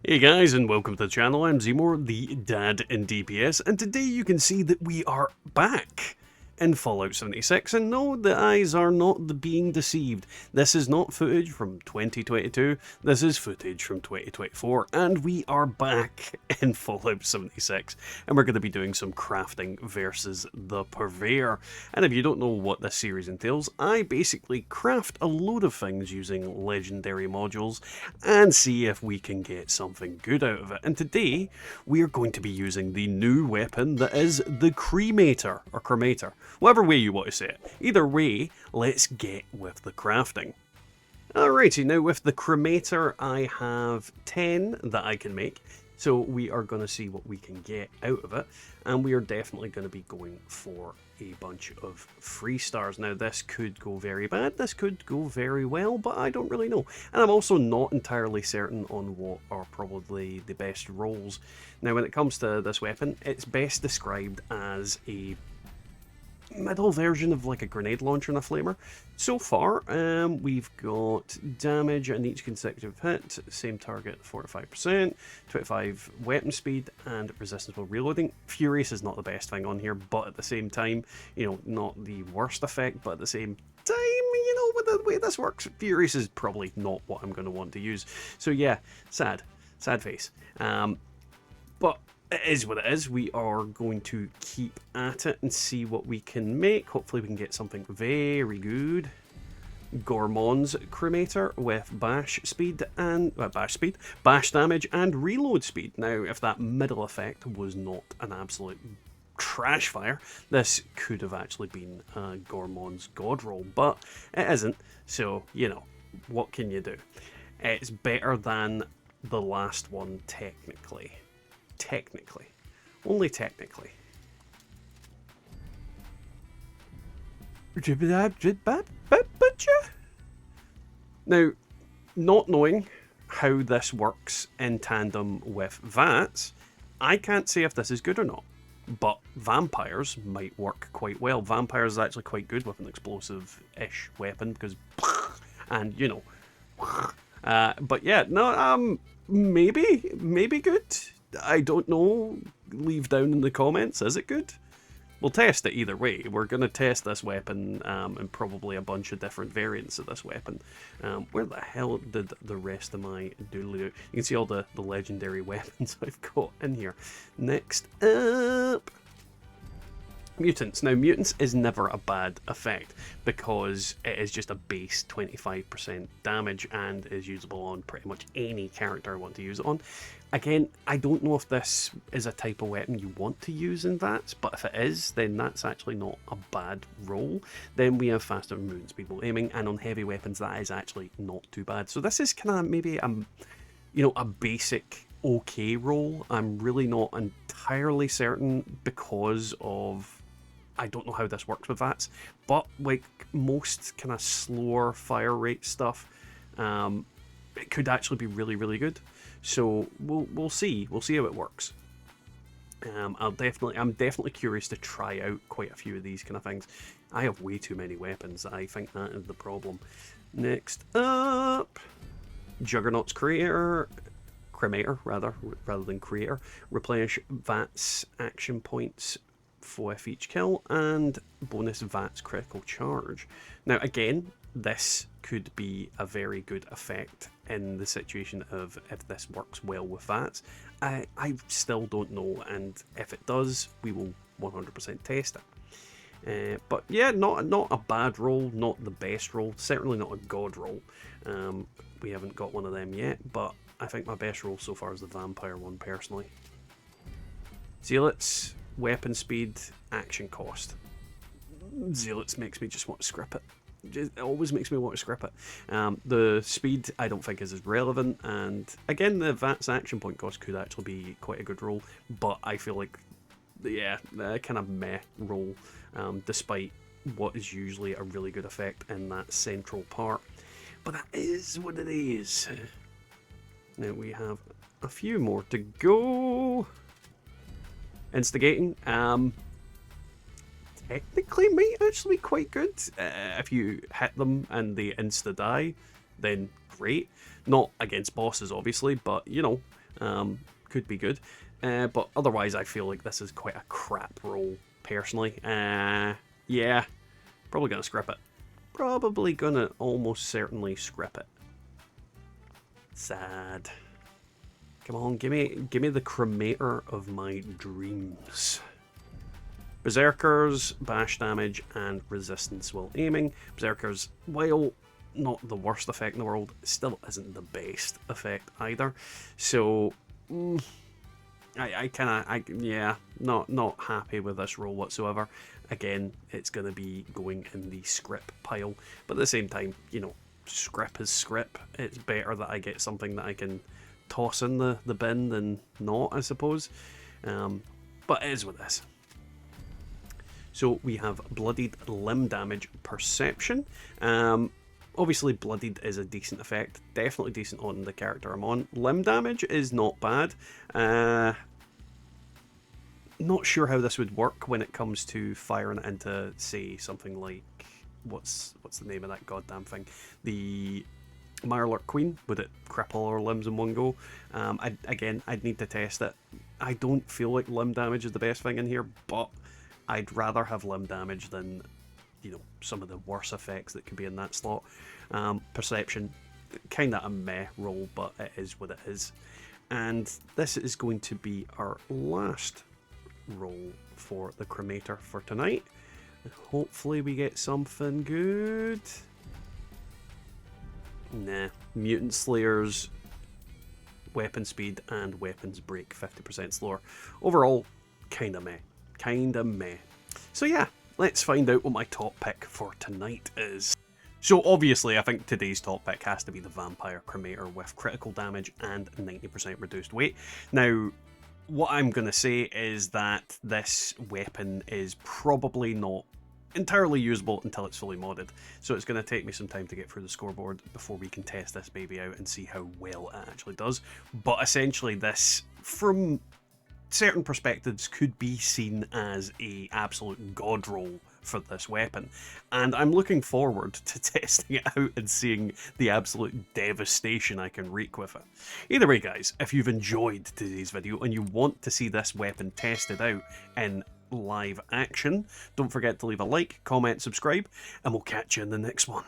Hey guys, and welcome to the channel. I'm Zemore, the dad in DPS, and today you can see that we are back in Fallout 76. And no, the eyes are not being deceived. This is not footage from 2022, this is footage from 2024, and we are back in Fallout 76. And we're going to be doing some crafting versus the Purveyor. And if you don't know what this series entails, I basically craft a load of things using legendary modules and see if we can get something good out of it. And today we are going to be using the new weapon that is the Cremator, or Cremator, whatever way you want to say it. Either way, let's get with the crafting. Alrighty, now with the Cremator I have 10 that I can make, so we are going to see what we can get out of it, and we are definitely going to be going for a bunch of 3 stars. Now this could go very bad, this could go very well, but I don't really know. And I'm also not entirely certain on what are probably the best rolls. Now when it comes to this weapon, it's best described as a middle version of like a grenade launcher and a flamer. So far, we've got damage in each consecutive hit, same target 45%, 25 weapon speed, and resistance while reloading. Furious is not the best thing on here, but at the same time, you know, not the worst effect, but at the same time, you know, with the way this works, Furious is probably not what I'm going to want to use. So yeah, sad face. But it is what it is. We are going to keep at it and see what we can make. Hopefully we can get something very good. Gormon's Cremator with bash speed and bash damage and reload speed. Now, if that middle effect was not an absolute trash fire, this could have actually been Gormon's god roll, but it isn't. So, you know, what can you do? It's better than the last one, technically. Only technically. Now, not knowing how this works in tandem with VATS, I can't say if this is good or not, but vampires might work quite well. Vampires is actually quite good with an explosive-ish weapon because and, you know, but yeah, no, maybe good. I don't know. Leave down in the comments. Is it good? We'll test it either way. We're going to test this weapon and probably a bunch of different variants of this weapon. Where the hell did the rest of my doodly do? You can see all the legendary weapons I've got in here. Next up, mutants. Now, mutants is never a bad effect because it is just a base 25% damage and is usable on pretty much any character I want to use it on. Again, I don't know if this is a type of weapon you want to use in that, but if it is, then that's actually not a bad roll. Then we have faster movement speed while aiming, and on heavy weapons that is actually not too bad. So this is kind of maybe a basic okay roll. I'm really not entirely certain because of I don't know how this works with VATS, but like most kind of slower fire rate stuff, it could actually be really, really good. So we'll see. We'll see how it works. I'm definitely curious to try out quite a few of these kind of things. I have way too many weapons. I think that is the problem. Next up, Juggernaut's Cremator rather than Creator. Replenish VATS action points with each kill and bonus VATS critical charge. Now again, this could be a very good effect in the situation of if this works well with VATS. I still don't know, and if it does, we will 100% test it. But yeah, not a bad roll, not the best roll, certainly not a god roll. We haven't got one of them yet, but I think my best roll so far is the vampire one personally. Zealots, weapon speed, action cost. Zealots makes me just want to script it. It always makes me want to script it. The speed I don't think is as relevant, and again the VATS action point cost could actually be quite a good roll, but I feel like, yeah, kind of meh roll, despite what is usually a really good effect in that central part. But that is what it is. Now we have a few more to go. Instigating, technically might actually be quite good if you hit them and they insta-die. then great. Not against bosses, obviously, but, you know, could be good. But otherwise, I feel like this is quite a crap roll, personally. Yeah, probably going to script it. Probably going to almost certainly script it. Sad. Come on, give me the Cremator of my dreams. Berserkers, bash damage, and resistance while aiming. Berserkers, while not the worst effect in the world, still isn't the best effect either. So, yeah, not happy with this roll whatsoever. Again, it's going to be going in the script pile. But at the same time, you know, script is script. It's better that I get something that I can toss in the bin than not, I suppose. But it is what it is. So we have Bloodied Limb Damage Perception. Obviously Bloodied is a decent effect, definitely decent on the character I'm on. Limb Damage is not bad. Not sure how this would work when it comes to firing it into, say, something like, what's the name of that goddamn thing? The Mirelurk Queen. Would it cripple our limbs in one go? I'd need to test it. I don't feel like limb damage is the best thing in here, but I'd rather have limb damage than, you know, some of the worse effects that could be in that slot. Perception, kind of a meh roll, but it is what it is. And this is going to be our last roll for the Cremator for tonight. Hopefully we get something good. Nah. Mutant Slayers, weapon speed, and weapons break 50% slower. Overall, kinda meh. Kinda meh. So yeah, let's find out what my top pick for tonight is. So obviously, I think today's top pick has to be the Vampire Cremator with critical damage and 90% reduced weight. Now, what I'm going to say is that this weapon is probably not entirely usable until it's fully modded. So it's going to take me some time to get through the scoreboard before we can test this baby out and see how well it actually does. But essentially this, from certain perspectives, could be seen as a absolute god roll for this weapon, and I'm looking forward to testing it out and seeing the absolute devastation I can wreak with it. Either way guys, if you've enjoyed today's video and you want to see this weapon tested out in live action, don't forget to leave a like, comment, subscribe, and we'll catch you in the next one.